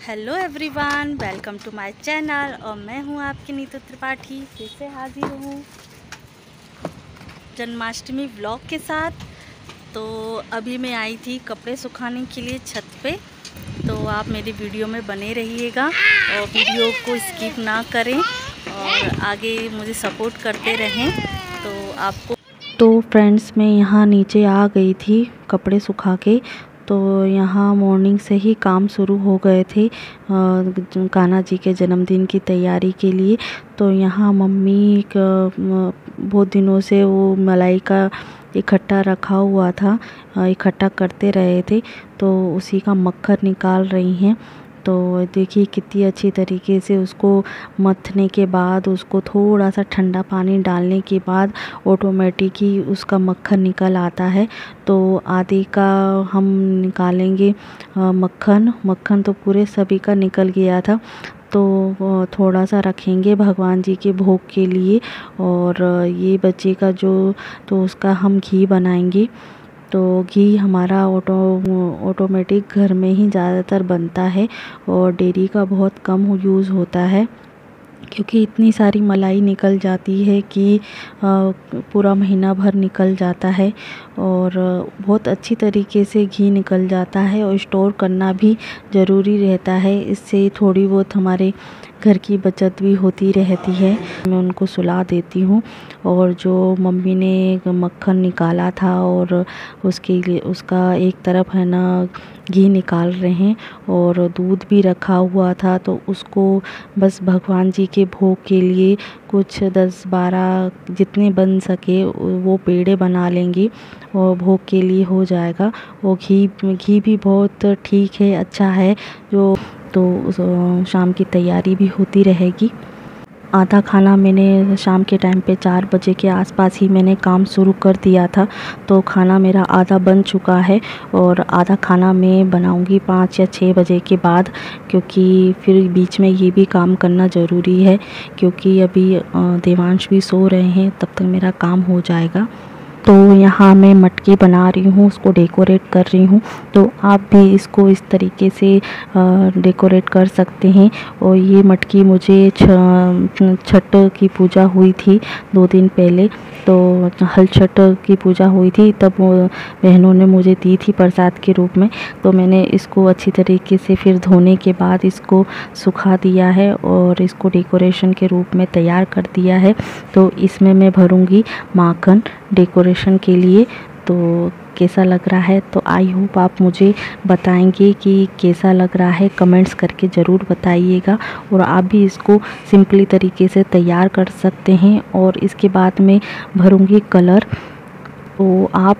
Hello everyone, welcome to my channel. और मैं हूं आपकी नीतू त्रिपाठी, फिर से हाजिर हूं जन्माष्टमी व्लॉग के साथ। तो अभी मैं आई थी कपड़े सुखाने के लिए छत पे, तो आप मेरी वीडियो में बने रहिएगा और वीडियो को स्किप ना करें और आगे मुझे सपोर्ट करते रहें। तो आपको फ्रेंड्स, मैं यहाँ नीचे आ गई थी कपड़े सुखा के। तो यहाँ मॉर्निंग से ही काम शुरू हो गए थे कान्हा जी के जन्मदिन की तैयारी के लिए। तो यहाँ मम्मी बहुत दिनों से वो मलाई का इकट्ठा रखा हुआ था, इकट्ठा करते रहे थे, तो उसी का मक्खन निकाल रही हैं। तो देखिए कितनी अच्छी तरीके से उसको मथने के बाद, उसको थोड़ा सा ठंडा पानी डालने के बाद ऑटोमेटिक ही उसका मक्खन निकल आता है। तो आधे का हम निकालेंगे मक्खन तो पूरे सभी का निकल गया था। तो थोड़ा सा रखेंगे भगवान जी के भोग के लिए, और ये बचेगा जो तो उसका हम घी बनाएंगे। तो घी हमारा ऑटोमेटिक घर में ही ज़्यादातर बनता है और डेयरी का बहुत कम यूज़ होता है, क्योंकि इतनी सारी मलाई निकल जाती है कि पूरा महीना भर निकल जाता है और बहुत अच्छी तरीके से घी निकल जाता है। और स्टोर करना भी ज़रूरी रहता है, इससे थोड़ी बहुत हमारे घर की बचत भी होती रहती है। मैं उनको सुला देती हूँ, और जो मम्मी ने मक्खन निकाला था और उसके लिए उसका एक तरफ है ना घी निकाल रहे हैं, और दूध भी रखा हुआ था, तो उसको बस भगवान जी के भोग के लिए कुछ 10-12 जितने बन सके वो पेड़े बना लेंगी और भोग के लिए हो जाएगा। और घी भी बहुत ठीक है, अच्छा है, जो तो शाम की तैयारी भी होती रहेगी। आधा खाना मैंने शाम के टाइम पे 4 बजे के आसपास ही मैंने काम शुरू कर दिया था। तो खाना मेरा आधा बन चुका है और आधा खाना मैं बनाऊंगी 5 या 6 बजे के बाद, क्योंकि फिर बीच में ये भी काम करना ज़रूरी है, क्योंकि अभी देवांश भी सो रहे हैं, तब तक मेरा काम हो जाएगा। तो यहाँ मैं मटकी बना रही हूँ, उसको डेकोरेट कर रही हूँ। तो आप भी इसको इस तरीके से डेकोरेट कर सकते हैं। और ये मटकी मुझे छठ की पूजा हुई थी 2 दिन पहले, तो हल छठ की पूजा हुई थी, तब बहनों ने मुझे दी थी प्रसाद के रूप में। तो मैंने इसको अच्छी तरीके से फिर धोने के बाद इसको सुखा दिया है और इसको डेकोरेशन के रूप में तैयार कर दिया है। तो इसमें मैं भरूंगी माखन डेकोरेशन के लिए। तो कैसा लग रहा है, तो आई होप आप मुझे बताएंगे कि कैसा लग रहा है, कमेंट्स करके ज़रूर बताइएगा। और आप भी इसको सिंपली तरीके से तैयार कर सकते हैं। और इसके बाद मैं भरूंगी कलर। तो आप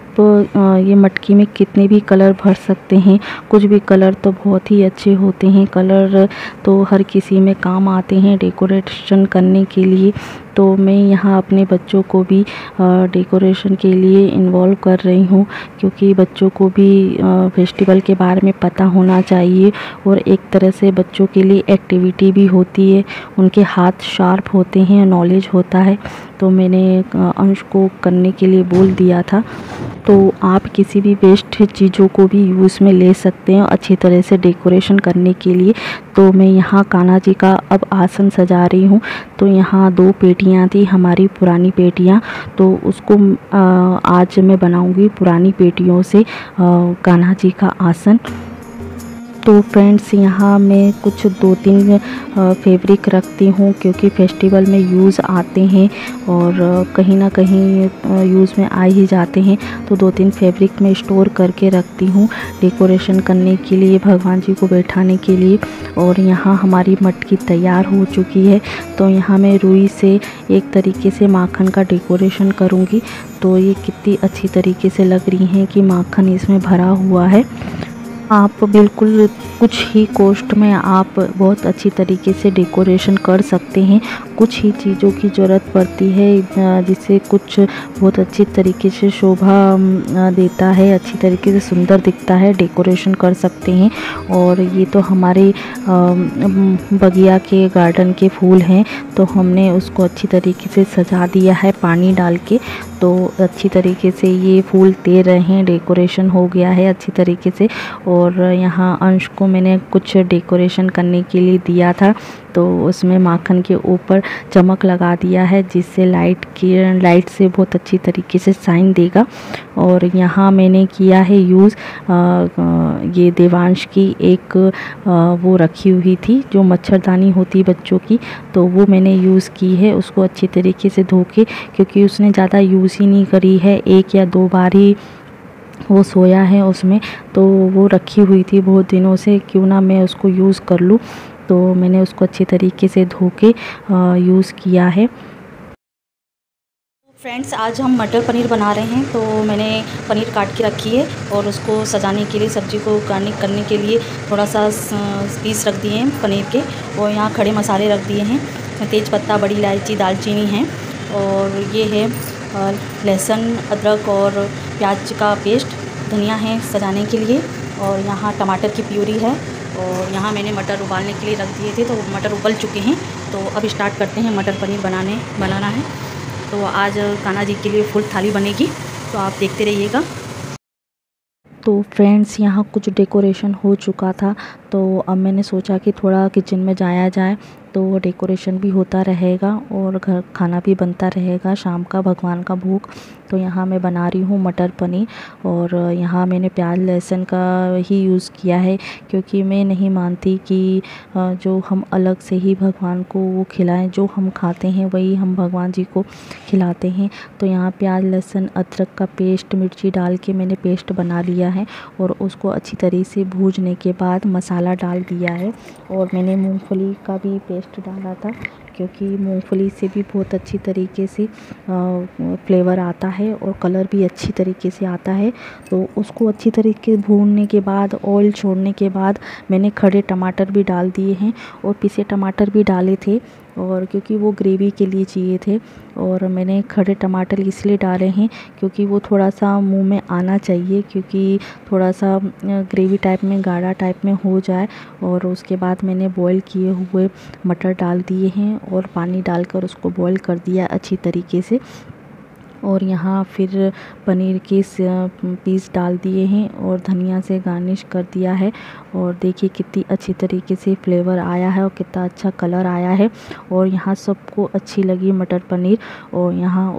ये मटकी में कितने भी कलर भर सकते हैं, कुछ भी कलर तो बहुत ही अच्छे होते हैं। कलर तो हर किसी में काम आते हैं डेकोरेशन करने के लिए। तो मैं यहाँ अपने बच्चों को भी डेकोरेशन के लिए इन्वॉल्व कर रही हूँ, क्योंकि बच्चों को भी फेस्टिवल के बारे में पता होना चाहिए, और एक तरह से बच्चों के लिए एक्टिविटी भी होती है, उनके हाथ शार्प होते हैं, नॉलेज होता है। तो मैंने अंश को करने के लिए बोल दिया था। तो आप किसी भी वेस्ट चीज़ों को भी यूज़ में ले सकते हैं अच्छी तरह से डेकोरेशन करने के लिए। तो मैं यहाँ कान्हा जी का अब आसन सजा रही हूँ। तो यहाँ 2 पेटियाँ थी हमारी पुरानी पेटियाँ, तो उसको आज मैं बनाऊँगी पुरानी पेटियों से कान्हा जी का आसन। तो फ्रेंड्स, यहाँ मैं कुछ 2-3 फैब्रिक रखती हूँ, क्योंकि फेस्टिवल में यूज़ आते हैं और कहीं ना कहीं यूज़ में आ ही जाते हैं। तो 2-3 फैब्रिक मैं स्टोर करके रखती हूँ डेकोरेशन करने के लिए, भगवान जी को बैठाने के लिए। और यहाँ हमारी मटकी तैयार हो चुकी है। तो यहाँ मैं रुई से एक तरीके से माखन का डेकोरेशन करूँगी। तो ये कितनी अच्छी तरीके से लग रही हैं कि माखन इसमें भरा हुआ है। आप बिल्कुल कुछ ही कॉस्ट में आप बहुत अच्छी तरीके से डेकोरेशन कर सकते हैं। कुछ ही चीज़ों की ज़रूरत पड़ती है, जिससे कुछ बहुत अच्छी तरीके से शोभा देता है, अच्छी तरीके से सुंदर दिखता है, डेकोरेशन कर सकते हैं। और ये तो हमारे बगिया के गार्डन के फूल हैं, तो हमने उसको अच्छी तरीके से सजा दिया है पानी डाल के। तो अच्छी तरीके से ये फूल दे रहे हैं, डेकोरेशन हो गया है अच्छी तरीके से। और और यहाँ अंश को मैंने कुछ डेकोरेशन करने के लिए दिया था, तो उसमें माखन के ऊपर चमक लगा दिया है जिससे लाइट से बहुत अच्छी तरीके से शाइन देगा। और यहाँ मैंने किया है यूज़ ये देवांश की एक वो रखी हुई थी जो मच्छरदानी होती बच्चों की, तो वो मैंने यूज़ की है उसको अच्छी तरीके से धो के, क्योंकि उसने ज़्यादा यूज़ ही नहीं करी है, 1 या 2 बार ही वो सोया है उसमें, तो वो रखी हुई थी बहुत दिनों से, क्यों ना मैं उसको यूज़ कर लूँ। तो मैंने उसको अच्छी तरीके से धो के यूज़ किया है। फ्रेंड्स, आज हम मटर पनीर बना रहे हैं, तो मैंने पनीर काट के रखी है और उसको सजाने के लिए, सब्ज़ी को गार्निश करने के लिए थोड़ा सा पीस रख दिए हैं पनीर के, और यहाँ खड़े मसाले रख दिए हैं, तेज पत्ता, बड़ी इलायची, दालचीनी है, और ये है लहसुन, अदरक और प्याज का पेस्ट, धनिया है सजाने के लिए, और यहाँ टमाटर की प्यूरी है, और यहाँ मैंने मटर उबालने के लिए रख दिए थे, तो मटर उबल चुके हैं। तो अब स्टार्ट करते हैं, मटर पनीर बनाना है। तो आज कान्हा जी के लिए फुल थाली बनेगी, तो आप देखते रहिएगा। तो फ्रेंड्स, यहाँ कुछ डेकोरेशन हो चुका था, तो अब मैंने सोचा कि थोड़ा किचन में जाया जाए, तो डेकोरेशन भी होता रहेगा और घर खाना भी बनता रहेगा, शाम का भगवान का भोग। तो यहाँ मैं बना रही हूँ मटर पनीर, और यहाँ मैंने प्याज लहसुन का ही यूज़ किया है, क्योंकि मैं नहीं मानती कि जो हम अलग से ही भगवान को वो खिलाएं, जो हम खाते हैं वही हम भगवान जी को खिलाते हैं। तो यहाँ प्याज लहसुन अदरक का पेस्ट, मिर्ची डाल के मैंने पेस्ट बना लिया है, और उसको अच्छी तरीके से भूनने के बाद मसाला डाल दिया है। और मैंने मूंगफली का भी पेस्ट डाला था, क्योंकि मूंगफली से भी बहुत अच्छी तरीके से फ्लेवर आता है और कलर भी अच्छी तरीके से आता है। तो उसको अच्छी तरीके से भूनने के बाद, ऑयल छोड़ने के बाद, मैंने खड़े टमाटर भी डाल दिए हैं और पिसे टमाटर भी डाले थे, और क्योंकि वो ग्रेवी के लिए चाहिए थे। और मैंने खड़े टमाटर इसलिए डाले हैं क्योंकि वो थोड़ा सा मुंह में आना चाहिए, क्योंकि थोड़ा सा ग्रेवी टाइप में, गाढ़ा टाइप में हो जाए। और उसके बाद मैंने बॉईल किए हुए मटर डाल दिए हैं और पानी डालकर उसको बॉईल कर दिया अच्छी तरीके से। और यहाँ फिर पनीर के पीस डाल दिए हैं और धनिया से गार्निश कर दिया है। और देखिए कितनी अच्छी तरीके से फ्लेवर आया है और कितना अच्छा कलर आया है, और यहाँ सबको अच्छी लगी मटर पनीर। और यहाँ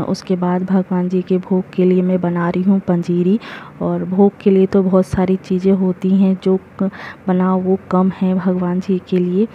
उसके बाद भगवान जी के भोग के लिए मैं बना रही हूँ पंजीरी। और भोग के लिए तो बहुत सारी चीज़ें होती हैं, जो बनाओ वो कम है भगवान जी के लिए।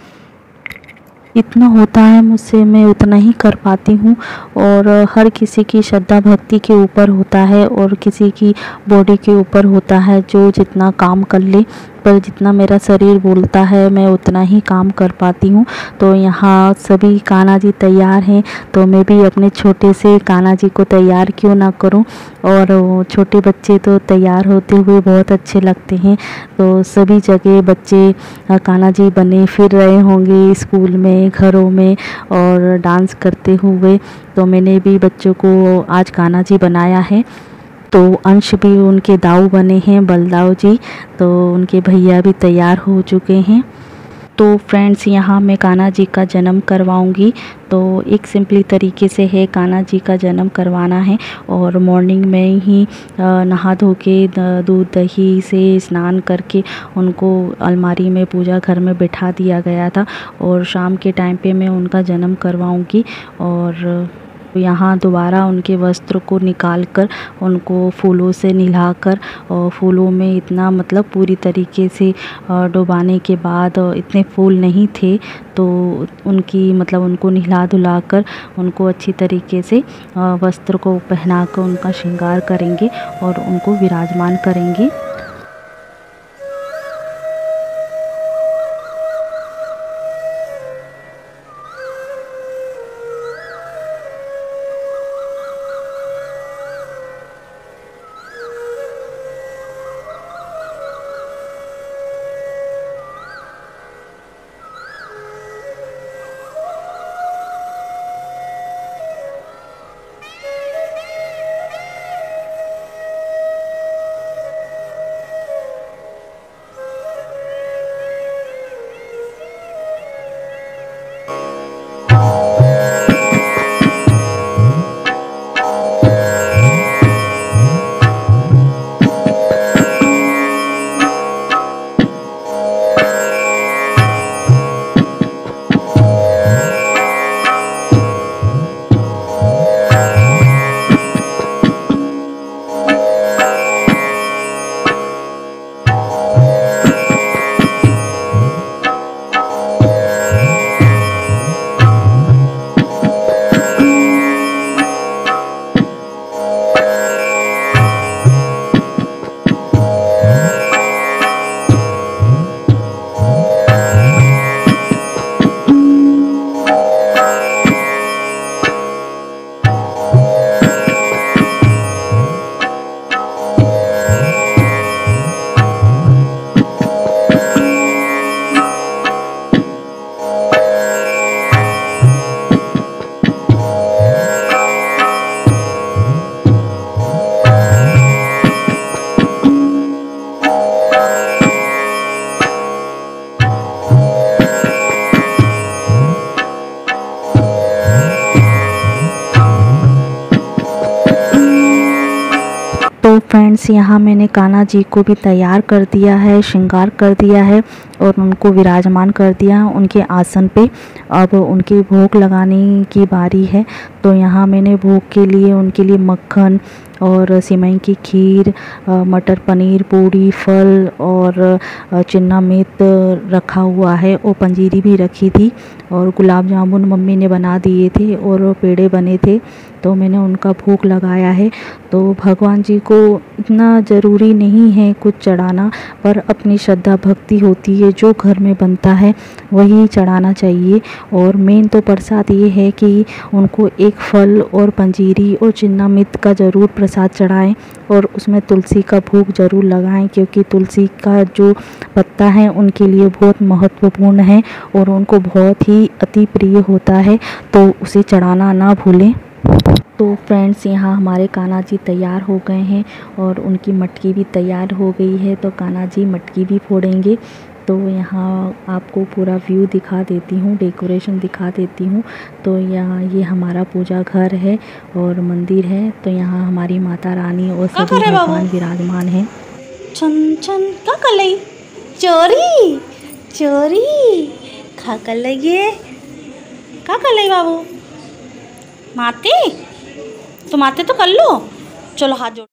इतना होता है मुझसे, मैं उतना ही कर पाती हूँ। और हर किसी की श्रद्धा भक्ति के ऊपर होता है और किसी की बॉडी के ऊपर होता है, जो जितना काम कर ले, पर जितना मेरा शरीर बोलता है मैं उतना ही काम कर पाती हूँ। तो यहाँ सभी कान्हा जी तैयार हैं, तो मैं भी अपने छोटे से कान्हा जी को तैयार क्यों ना करूँ। और छोटे बच्चे तो तैयार होते हुए बहुत अच्छे लगते हैं, तो सभी जगह बच्चे कान्हा जी बने फिर रहे होंगे, स्कूल में, घरों में, और डांस करते हुए। तो मैंने भी बच्चों को आज कान्हा जी बनाया है। तो अंश भी उनके दाऊ बने हैं, बलदाऊ जी, तो उनके भैया भी तैयार हो चुके हैं। तो फ्रेंड्स, यहाँ मैं कान्हा जी का जन्म करवाऊंगी। तो एक सिंपली तरीके से है, कान्हा जी का जन्म करवाना है। और मॉर्निंग में ही नहा धो के दूध दही से स्नान करके उनको अलमारी में पूजा घर में बिठा दिया गया था, और शाम के टाइम पे मैं उनका जन्म करवाऊंगी। और यहाँ दोबारा उनके वस्त्र को निकाल कर उनको फूलों से नहलाकर, और फूलों में इतना मतलब पूरी तरीके से डुबाने के बाद, इतने फूल नहीं थे, तो उनकी मतलब उनको नहला धुला कर उनको अच्छी तरीके से वस्त्र को पहना कर उनका श्रृंगार करेंगे और उनको विराजमान करेंगे। फ्रेंड्स यहाँ मैंने कान्हा जी को भी तैयार कर दिया है, श्रृंगार कर दिया है और उनको विराजमान कर दिया है उनके आसन पे। अब उनकी भोग लगाने की बारी है। तो यहाँ मैंने भोग के लिए उनके लिए मक्खन और सिमई की खीर, मटर पनीर, पूड़ी, फल और चिन्ना मिर्च रखा हुआ है और पंजीरी भी रखी थी और गुलाब जामुन मम्मी ने बना दिए थे और पेड़े बने थे, तो मैंने उनका भोग लगाया है। तो भगवान जी को इतना ज़रूरी नहीं है कुछ चढ़ाना, पर अपनी श्रद्धा भक्ति होती है, जो घर में बनता है वही चढ़ाना चाहिए। और मेन तो प्रसाद ये है कि उनको एक फल और पंजीरी और चिन्ना मिर्च का ज़रूर प्रसाद चढ़ाएं और उसमें तुलसी का भोग ज़रूर लगाएं, क्योंकि तुलसी का जो पत्ता है उनके लिए बहुत महत्वपूर्ण है और उनको बहुत ही अति प्रिय होता है, तो उसे चढ़ाना ना भूलें। तो फ्रेंड्स यहाँ हमारे कान्हा जी तैयार हो गए हैं और उनकी मटकी भी तैयार हो गई है, तो कान्हा जी मटकी भी फोड़ेंगे। तो यहाँ आपको पूरा व्यू दिखा देती हूँ, डेकोरेशन दिखा देती हूँ। तो यहाँ ये हमारा पूजा घर है और मंदिर है। तो यहाँ हमारी माता रानी और सभी भगवान विराजमान हैं। छन छन का कलई चोरी चोरी खा कर लगे का कलई बाबू माते तो माते तो कर लो, चलो हाथ जोड़।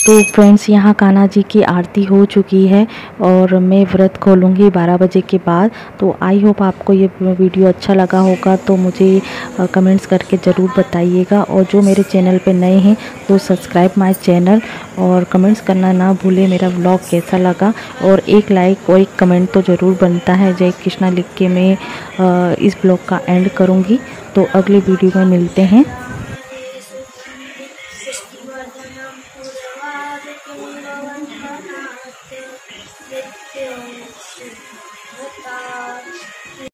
तो फ्रेंड्स यहाँ कान्हा जी की आरती हो चुकी है और मैं व्रत खोलूँगी 12 बजे के बाद। तो आई होप आपको ये वीडियो अच्छा लगा होगा, तो मुझे कमेंट्स करके ज़रूर बताइएगा। और जो मेरे चैनल पे नए हैं तो सब्सक्राइब माय चैनल और कमेंट्स करना ना भूले मेरा व्लॉग कैसा लगा। और एक लाइक और एक कमेंट तो ज़रूर बनता है। जय कृष्णा लिख के मैं इस ब्लॉग का एंड करूँगी। तो अगले वीडियो में मिलते हैं। नित्यं शुद्धता